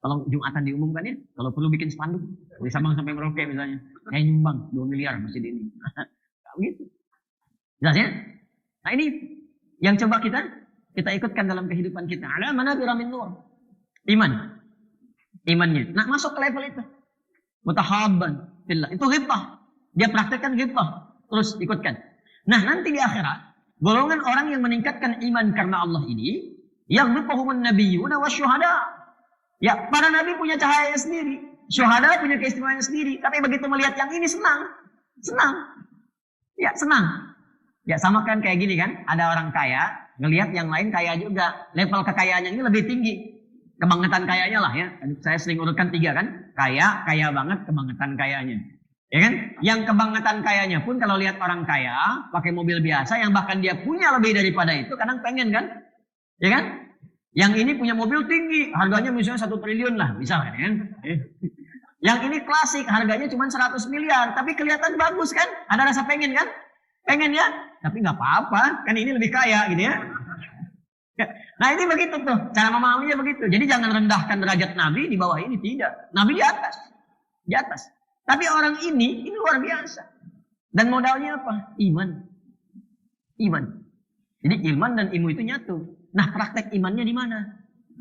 Tolong Jumatan diumumkan ya. Kalau perlu bikin spanduk dari Sabang sampai Merauke misalnya. Saya nyumbang 2 miliar masjid ini. Begitu. Jelas ya? Nah ini yang coba kita ikutkan dalam kehidupan kita. Ala manabira min nur. Imannya. Nah masuk ke level itu. Mutahabban fillah. Itu ghibah. Dia praktekkan ghibah. Terus ikutkan. Nah nanti di akhirat, golongan orang yang meningkatkan iman karena Allah ini, yaghliquhumun nabiyyuna wasyuhada. Ya, para nabi punya cahaya sendiri. Syuhada punya keistimewaan sendiri. Tapi begitu melihat yang ini senang. Ya, senang. Ya, sama kan kayak gini kan. Ada orang kaya, ngelihat yang lain kaya juga. Level kekayaannya ini lebih tinggi. Kebangetan kayanya lah ya. Saya sering urutkan 3 kan. Kaya banget, kebangetan kayanya. Ya kan? Yang kebangetan kayanya pun kalau lihat orang kaya pakai mobil biasa yang bahkan dia punya lebih daripada itu, kadang pengen kan? Ya kan? Yang ini punya mobil tinggi, harganya misalnya 1 triliun lah, misalnya kan? Yang ini klasik, harganya cuma 100 miliar, tapi kelihatan bagus kan? Ada rasa pengen kan? Pengen ya? Tapi nggak apa-apa, kan ini lebih kaya gitu ya. Nah ini begitu tuh, cara memahaminya begitu. Jadi jangan rendahkan derajat Nabi di bawah ini, tidak. Nabi di atas. Di atas. Tapi orang ini luar biasa. Dan modalnya apa? Iman. Iman. Jadi iman dan ilmu itu nyatu. Nah praktek imannya di mana?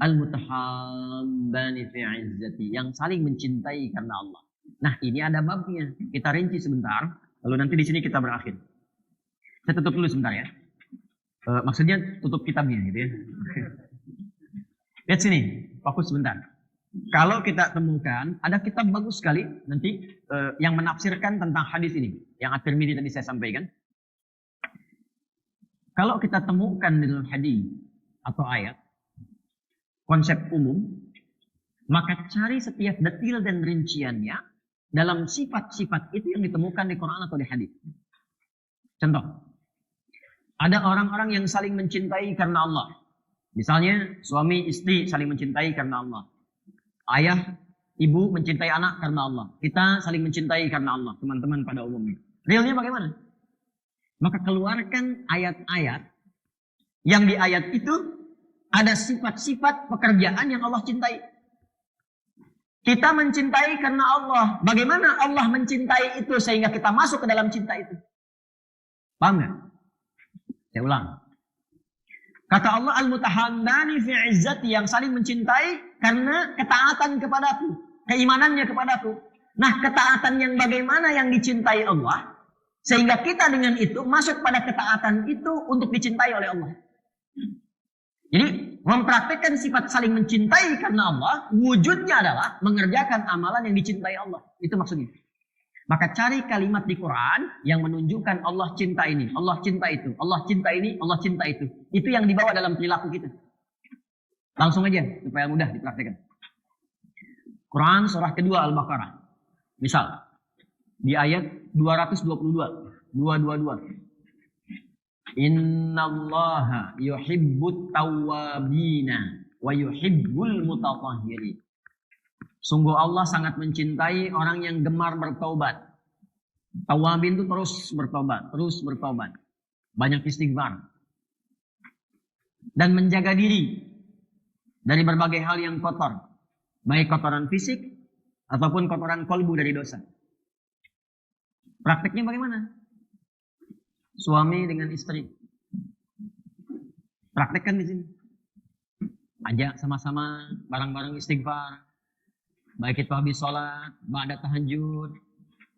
Al-mutahabbani fi izzati. Yang saling mencintai karena Allah. Nah ini ada babnya. Kita rinci sebentar. Lalu nanti di sini kita berakhir. Saya tutup dulu sebentar ya. Maksudnya tutup kitabnya gitu ya. Lihat sini. Fokus sebentar. Kalau kita temukan, ada kitab bagus sekali nanti yang menafsirkan tentang hadis ini. Yang At-Tirmidzi tadi saya sampaikan. Kalau kita temukan di dalam hadis atau ayat, konsep umum, maka cari setiap detil dan rinciannya dalam sifat-sifat itu yang ditemukan di Quran atau di hadis. Contoh, ada orang-orang yang saling mencintai karena Allah. Misalnya suami istri saling mencintai karena Allah. Ayah, ibu mencintai anak karena Allah. Kita saling mencintai karena Allah, teman-teman pada umumnya. Realnya bagaimana? Maka keluarkan ayat-ayat yang di ayat itu ada sifat-sifat pekerjaan yang Allah cintai. Kita mencintai karena Allah. Bagaimana Allah mencintai itu sehingga kita masuk ke dalam cinta itu? Paham nggak? Saya ulang. Kata Allah, al-mutahabbani fi izzati, yang saling mencintai karena ketaatan kepadaku, keimanannya kepadaku. Nah, ketaatan yang bagaimana yang dicintai Allah, sehingga kita dengan itu masuk pada ketaatan itu untuk dicintai oleh Allah. Jadi, mempraktikkan sifat saling mencintai karena Allah, wujudnya adalah mengerjakan amalan yang dicintai Allah. Itu maksudnya. Maka cari kalimat di Quran yang menunjukkan Allah cinta ini, Allah cinta itu, Allah cinta ini, Allah cinta itu. Itu yang dibawa dalam perilaku kita. Langsung aja supaya mudah dipraktikkan. Quran surah kedua Al-Baqarah. Misal di ayat 222, 222. Innallaha yuhibbut tawwabina wa yuhibbul mutatahhirin. Sungguh Allah sangat mencintai orang yang gemar bertobat. Tawabin itu terus bertobat, terus bertobat. Banyak istighfar. Dan menjaga diri dari berbagai hal yang kotor. Baik kotoran fisik ataupun kotoran kolbu dari dosa. Prakteknya bagaimana? Suami dengan istri. Praktekkan di sini. Ajak sama-sama bareng-bareng istighfar. Baik itu habis sholat, ba'da tahajud,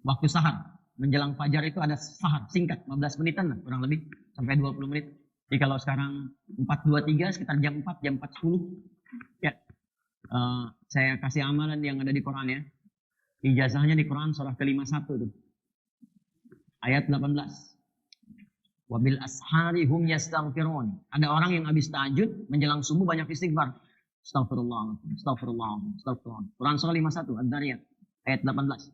waktu sahar, menjelang fajar itu ada sahar, singkat, 15 menitan lah, kurang lebih, sampai 20 menit. Jadi kalau sekarang 4.23, sekitar jam 4, jam 4.10, ya, saya kasih amalan yang ada di Quran ya. Ijazahnya di Quran surah ke-51 itu. Ayat 18. Wabil ashari hum yastaghfirun. Ada orang yang habis tahajud, menjelang subuh banyak istighfar. Astagfirullah, astagfirullah, astagfirullah. Quran surah 51, Ad-Dariyat, ayat 18.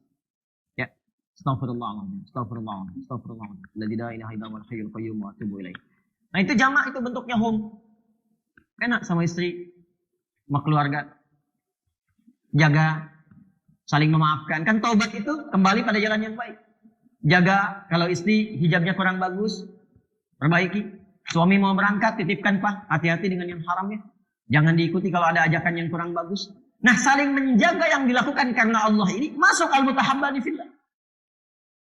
Ya. Astagfirullah, astagfirullah, astagfirullah. Alladzi la ilaha illa huwal hayyul qayyum wa atubu ilaih. Nah itu jamak, itu bentuknya hum. Enak sama istri, sama keluarga. Jaga, saling memaafkan. Kan taubat itu kembali pada jalan yang baik. Jaga, kalau istri hijabnya kurang bagus, perbaiki. Suami mau berangkat, titipkan Pak, hati-hati dengan yang haramnya. Jangan diikuti kalau ada ajakan yang kurang bagus. Nah, saling menjaga yang dilakukan karena Allah ini masuk al-mutahabbani fillah.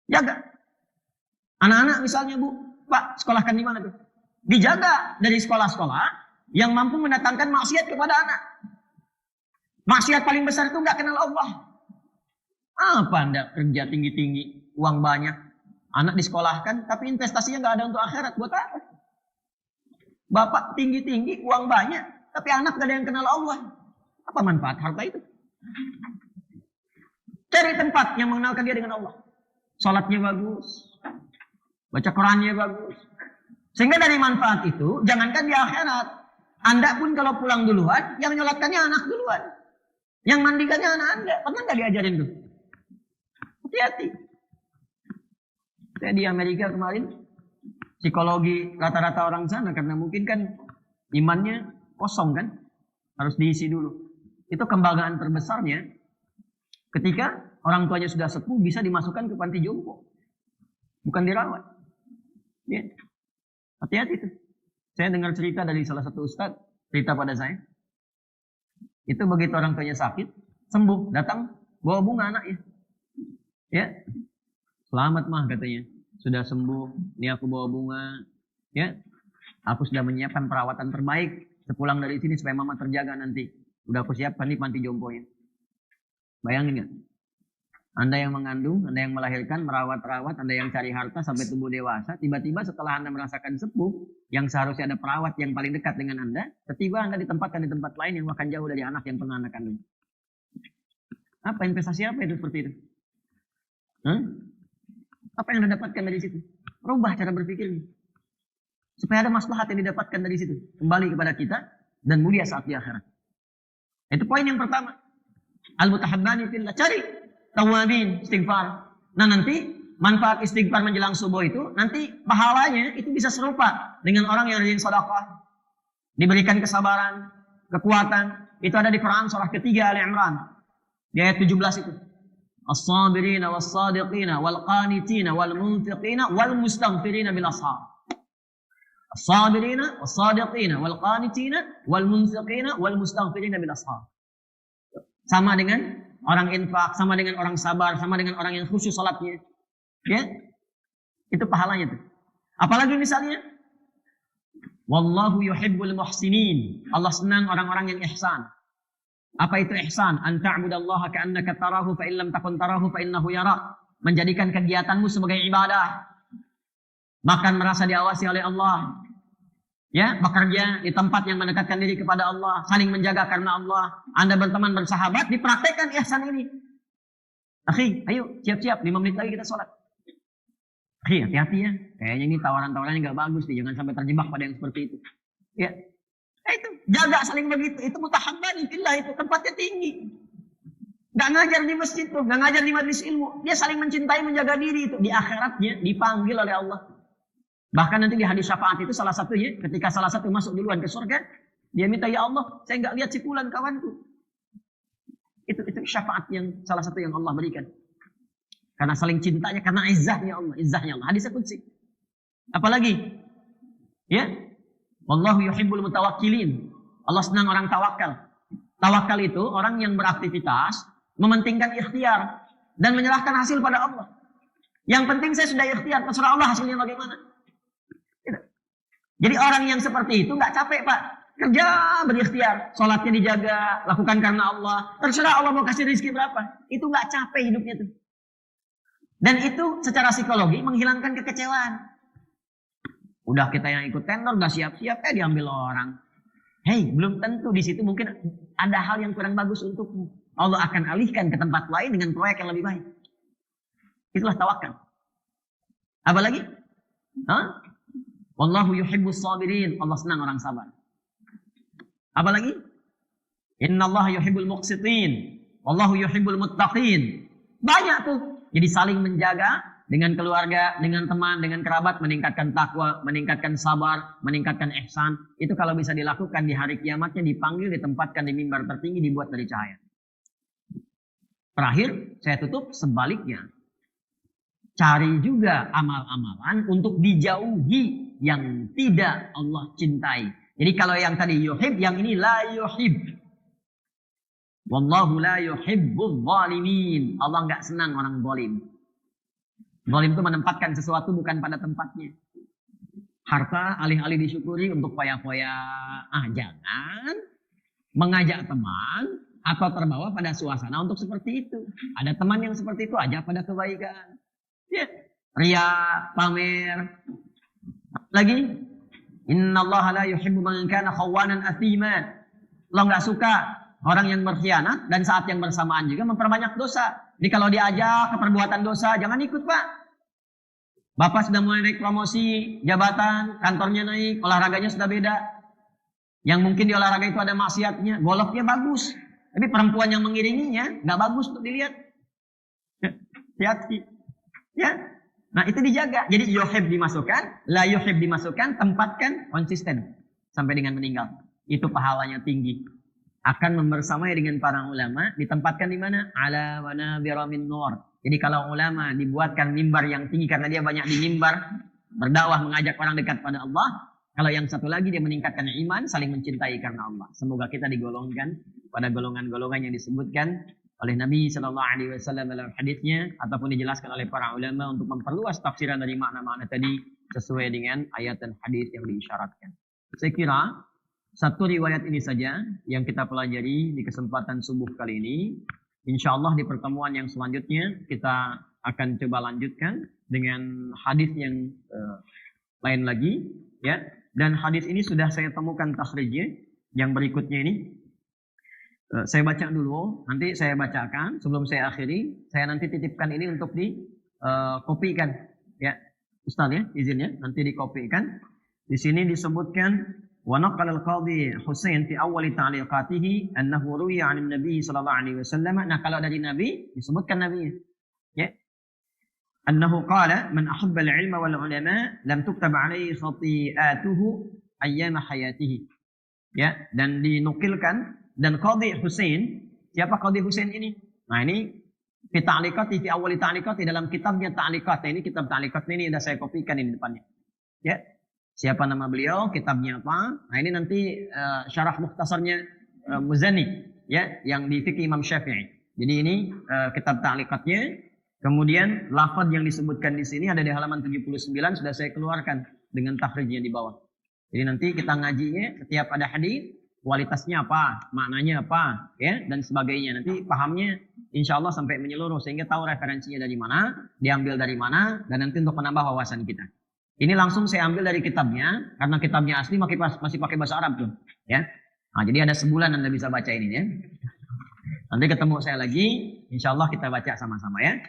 Jaga. Anak-anak misalnya Bu, Pak, sekolahkan di mana tuh? Dijaga dari sekolah-sekolah yang mampu mendatangkan maksiat kepada anak. Maksiat paling besar itu nggak kenal Allah. Apa Anda kerja tinggi-tinggi, uang banyak, anak disekolahkan, tapi investasinya nggak ada untuk akhirat, buat apa? Bapak tinggi-tinggi, uang banyak, tapi anak gak ada yang kenal Allah. Apa manfaat harta itu? Cari tempat yang mengenalkan dia dengan Allah. Salatnya bagus. Baca Qurannya bagus. Sehingga dari manfaat itu, jangankan di akhirat. Anda pun kalau pulang duluan, yang nyolatkannya anak duluan. Yang mandikannya anak Anda. Pernah gak diajarin tuh? Hati-hati. Saya di Amerika kemarin, psikologi rata-rata orang sana karena mungkin kan imannya kosong kan, harus diisi dulu. Itu kebanggaan terbesarnya ketika orang tuanya sudah sepuh bisa dimasukkan ke panti jompo, bukan dirawat. Ya. Hati-hati itu. Saya dengar cerita dari salah satu ustadz, cerita pada saya. Itu begitu orang tuanya sakit, sembuh, datang bawa bunga anaknya. Ya. Selamat mah katanya. Sudah sembuh, ini aku bawa bunga. Ya. Aku sudah menyiapkan perawatan terbaik sepulang dari sini supaya mama terjaga nanti. Udah aku siapkan nih panti jomponya. Bayangin nggak? Anda yang mengandung, Anda yang melahirkan, merawat-rawat, Anda yang cari harta sampai tumbuh dewasa, tiba-tiba setelah Anda merasakan sepuh, yang seharusnya ada perawat yang paling dekat dengan Anda, tiba-tiba Anda ditempatkan di tempat lain yang bahkan jauh dari anak yang pernah Anda kandung. Apa investasi apa itu seperti itu? Apa yang Anda dapatkan dari situ? Rubah cara berpikirnya. Supaya ada maslahat yang didapatkan dari situ. Kembali kepada kita dan mulia saat di akhirat. Itu poin yang pertama. Al-mutahabbani fillah. Cari tawabin, istighfar. Nah nanti manfaat istighfar menjelang subuh itu, nanti pahalanya itu bisa serupa dengan orang yang rajin sedekah. Diberikan kesabaran, kekuatan. Itu ada di Quran surah ketiga Ali Imran. Di ayat 17 itu. As-sabirina was-sadiqina wal-qanitina wal-munfiqina wal-mustaghfirina bil ashar. As-sabirina was-sadiqina wal-qanitina wal-munfiqina wal-mustaghfirina bil ashar. Sama dengan orang infak, sama dengan orang sabar, sama dengan orang yang khusyuk salatnya. Ya? Itu pahalanya tuh. Apalagi misalnya wallahu yuhibbul muhsinin. Allah senang orang-orang yang ihsan. Apa itu ihsan? An ta'budallaha ka'annaka tarahu fa in lam takun tarahu fa innahu yarak. Menjadikan kegiatanmu sebagai ibadah. Makan merasa diawasi oleh Allah. Ya, bekerja di tempat yang mendekatkan diri kepada Allah, saling menjaga karena Allah. Anda berteman bersahabat, dipraktekkan ihsan ini. Akhi, ayo siap-siap 5 menit lagi kita sholat. Akhi, hati-hati ya. Kayaknya ini tawaran-tawarannya nggak bagus nih, jangan sampai terjebak pada yang seperti itu. Ya. Itu jaga saling begitu. Itu mutahabbani fillah, itu tempatnya tinggi. Gak ngajar di masjid tuh, gak ngajar di majelis ilmu. Dia saling mencintai, menjaga diri itu. Di akhiratnya dipanggil oleh Allah. Bahkan nanti di hadis syafaat itu salah satunya, ketika salah satu masuk duluan ke surga, dia minta, ya Allah, saya nggak lihat si fulan kawanku. Itu syafaat yang salah satu yang Allah berikan. Karena saling cintanya, karena izzahnya Allah, Hadisnya qudsi. Apalagi, ya, wallahu yuhibbul mutawakkilin. Allah senang orang tawakal. Tawakal itu orang yang beraktivitas, mementingkan ikhtiar dan menyerahkan hasil pada Allah. Yang penting saya sudah ikhtiar, terserah Allah hasilnya bagaimana. Jadi orang yang seperti itu nggak capek Pak. Kerja berikhtiar, sholatnya dijaga, lakukan karena Allah. Terserah Allah mau kasih rezeki berapa. Itu nggak capek hidupnya tuh. Dan itu secara psikologi menghilangkan kekecewaan. Udah kita yang ikut tender, nggak siap-siap, diambil orang. Hei, belum tentu di situ mungkin ada hal yang kurang bagus untukmu. Allah akan alihkan ke tempat lain dengan proyek yang lebih baik. Itulah tawakal. Apa lagi? Wallahu yuhibbus sabirin. Allah senang orang sabar. Apa lagi? Innallaha yuhibbul muqsitin. Wallahu yuhibbul muttaqin. Banyak tuh. Jadi saling menjaga dengan keluarga, dengan teman, dengan kerabat, meningkatkan takwa, meningkatkan sabar, meningkatkan ihsan. Itu kalau bisa dilakukan di hari kiamatnya, dipanggil, ditempatkan di mimbar tertinggi, dibuat dari cahaya. Terakhir, saya tutup sebaliknya. Cari juga amal-amalan untuk dijauhi yang tidak Allah cintai. Jadi kalau yang tadi yuhib, yang ini la yuhib. Wallahu la yuhibbul zalimin. Allah enggak senang orang zalim. Zalim itu menempatkan sesuatu bukan pada tempatnya. Harta alih-alih disyukuri untuk foya-foya. Jangan mengajak teman atau terbawa pada suasana untuk seperti itu. Ada teman yang seperti itu, ajak pada kebaikan. Ya, ria, pamer. Lagi, innallaha la yuhibbu man kana khawanan athima. Allah enggak suka orang yang berkhianat dan saat yang bersamaan juga memperbanyak dosa. Jadi kalau diajak ke perbuatan dosa, jangan ikut Pak. Bapak sudah mulai naik promosi, jabatan, kantornya naik, olahraganya sudah beda. Yang mungkin di olahraga itu ada maksiatnya, golfnya bagus. Tapi perempuan yang mengiringinya nggak bagus untuk dilihat. Hati-hati. Ya, Nah, itu dijaga. Jadi yuhib dimasukkan, la yuhib dimasukkan, tempatkan konsisten sampai dengan meninggal. Itu pahalanya tinggi. Akan membersamai dengan para ulama, ditempatkan di mana? Ala manabira min nur. Jadi kalau ulama dibuatkan mimbar yang tinggi karena dia banyak di mimbar berdakwah mengajak orang dekat pada Allah. Kalau yang satu lagi dia meningkatkan iman, saling mencintai karena Allah. Semoga kita digolongkan pada golongan-golongan yang disebutkan oleh Nabi Shallallahu Alaihi Wasallam dalam hadisnya ataupun dijelaskan oleh para ulama untuk memperluas tafsiran dari makna-makna tadi sesuai dengan ayat dan hadis yang diisyaratkan. Saya kira satu riwayat ini saja yang kita pelajari di kesempatan subuh kali ini. Insya Allah di pertemuan yang selanjutnya kita akan coba lanjutkan dengan hadis yang lain lagi, ya. Dan hadis ini sudah saya temukan takhrijnya yang berikutnya ini. Saya baca dulu, nanti saya bacakan sebelum saya akhiri. Saya nanti titipkan ini untuk dikopikan, ya, Ustaz ya, izinnya nanti dikopikan. Di sini disebutkan ونقل القاضي حسين في أول تعليقاته أنه روي عن النبي صلى الله عليه وسلم. Nah, kalau dari Nabi disebutkan Nabi, ya, أنه قال من أحب العلم والعلماء لم تكتب عليه خطيئاته أيام حياته. Ya, dan dinukilkan dan Qadhi Husain, siapa Qadhi Husain ini? Nah, ini fi ta'liqati fi awal ta'liqati dalam kitabnya ta'liqat. Ini kitab ta'liqat ini sudah saya kopikan di depannya. Ya. Siapa nama beliau, kitabnya apa? Nah, ini nanti syarah mukhtasarnya Muzani, ya, yang di fikih Imam Syafi'i. Jadi ini kitab ta'liqatnya. Kemudian lafaz yang disebutkan di sini ada di halaman 79 sudah saya keluarkan dengan takhrijnya di bawah. Jadi nanti kita ngajinya setiap ada hadis, kualitasnya apa, maknanya apa, ya, dan sebagainya. Nanti pahamnya insya Allah sampai menyeluruh sehingga tahu referensinya dari mana, diambil dari mana, dan nanti untuk menambah wawasan kita. Ini langsung saya ambil dari kitabnya, karena kitabnya asli masih pakai bahasa Arab tuh, ya. Nah, jadi ada sebulan Anda bisa baca ini, ya. Nanti ketemu saya lagi, insya Allah kita baca sama-sama, ya.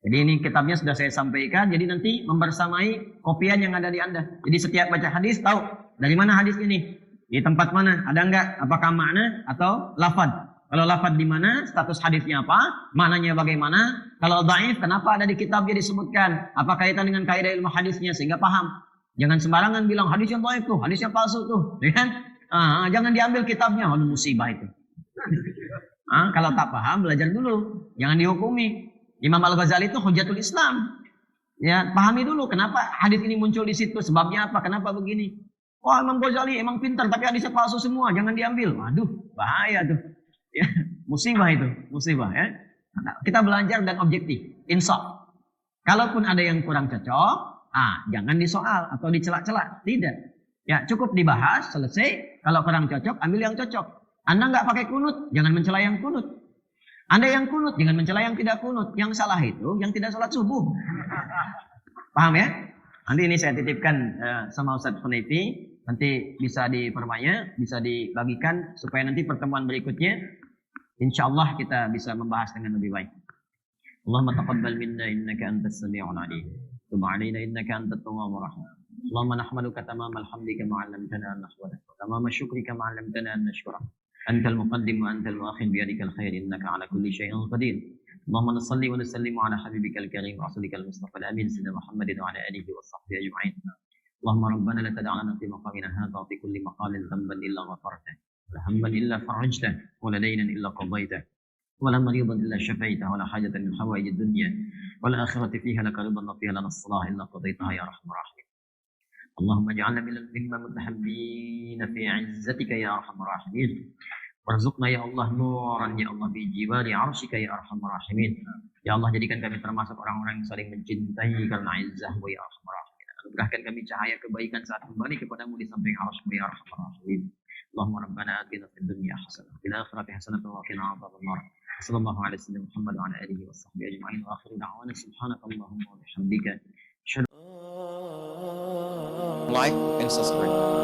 Jadi ini kitabnya sudah saya sampaikan, jadi nanti membersamai kopian yang ada di Anda. Jadi setiap baca hadis tahu dari mana hadis ini, di tempat mana, ada enggak, apakah makna atau lafad. Kalau lafad di mana, status hadisnya apa, maknanya bagaimana. Kalau dhaif, kenapa ada di kitabnya disebutkan, apa kaitan dengan kaidah ilmu hadisnya sehingga paham. Jangan sembarangan bilang hadis yang dhaif tuh, hadis yang palsu tuh, ya kan? Jangan diambil kitabnya, musibah itu. Kalau tak paham belajar dulu, jangan dihukumi. Imam Al-Ghazali itu Hujatul Islam. Ya, pahami dulu kenapa hadis ini muncul di situ, sebabnya apa, kenapa begini. Wah, Imam Ghazali emang pintar tapi hadisnya palsu semua, jangan diambil. Waduh, bahaya tuh. Ya, musibah itu, musibah, ya. Nah, kita belajar dan objektif, insaf. Kalaupun ada yang kurang cocok, jangan disoal atau dicela-cela, tidak. Ya, cukup dibahas, selesai. Kalau kurang cocok, ambil yang cocok. Anda nggak pakai kunut, jangan mencela yang kunut. Anda yang kunut, jangan mencela yang tidak kunut. Yang salah itu, yang tidak sholat subuh. Paham ya? Nanti ini saya titipkan sama Ustaz Hunayfi. Nanti bisa diperbanyak, bisa dibagikan supaya nanti pertemuan berikutnya insyaallah kita bisa membahas dengan lebih baik. Allahumma taqabbal minna innaka antas sami'ul 'alim. Tub 'alaina innaka antat tawwabur rahim. Allahumma nahmaduka tamamal hamdi kama 'allamtana an nahmada wa tamamal syukri kama 'allamtana an nashkura. Antal muqaddim wa antal muakhir bi yadikal khair innaka 'ala kulli syai'in qadir. Allahumma salli wa sallim 'ala habibikal karim wa rasulikal mustafa al-amin sayyidina Muhammadin wa 'ala alihi wa sahbihi ajma'in. اللهم ربنا لا تدع لنا في مقامنا هذا في كل مقال ذنبا الا غفرته ولا هما الا فرجته ولا دينا الا قضيته ولا مريضا الا شفيته ولا حاجه من حوائج الدنيا والاخره فيها لك رضا وفيها لنا الصلاح الا قضيتها يا ارحم الراحمين. اللهم اجعلنا ممن متحبين في عزتك يا ارحم الراحمين warzuqna ya Allah nuran ya Allah bi jiwari arsyika ya arhamar rahimin. Ya Allah, jadikan kami termasuk orang-orang yang saling mencintai karena izzah-Mu ya arhamar rahimin. Anugerahkan kami cahaya kebaikan saat kembali kepadamu di samping Arsh-Mu ya arhamar rahimin. Allahumma rabbana atina fid dunya hasanah wa fil akhirati hasanah wa qina adzabannar. Sallallahu alaihi wasallam Muhammad wa ala alihi wa sahbihi ajma'in wa akhiru da'wana subhanakallahumma wa bihamdika. Like and subscribe.